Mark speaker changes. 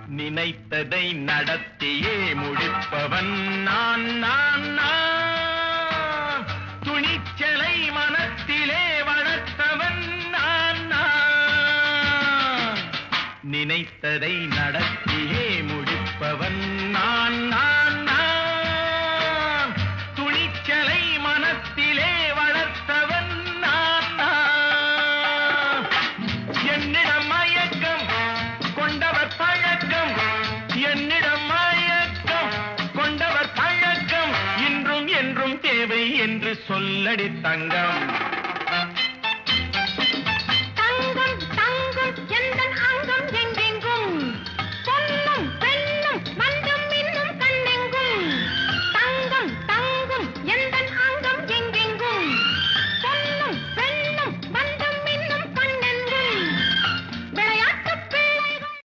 Speaker 1: நினைத்ததை நடத்தியே முடிப்பவன் நான் நான் நான். துணிச்சலை மனத்திலே வளர்த்தவன் நான் நான். நினைத்ததை நடத்தியே முடிப்பவன் நான் நான் நான். துணிச்சலை மனத்திலே வளர்த்தவன் நான் நான். என்னிடம் மயக்கம் கொண்டவர் பழக்கம், என்னிடம் மயக்கம் கொண்டவர் பழக்கம், இன்றும் என்றும் தேவை என்று சொல்லடி தங்கம்.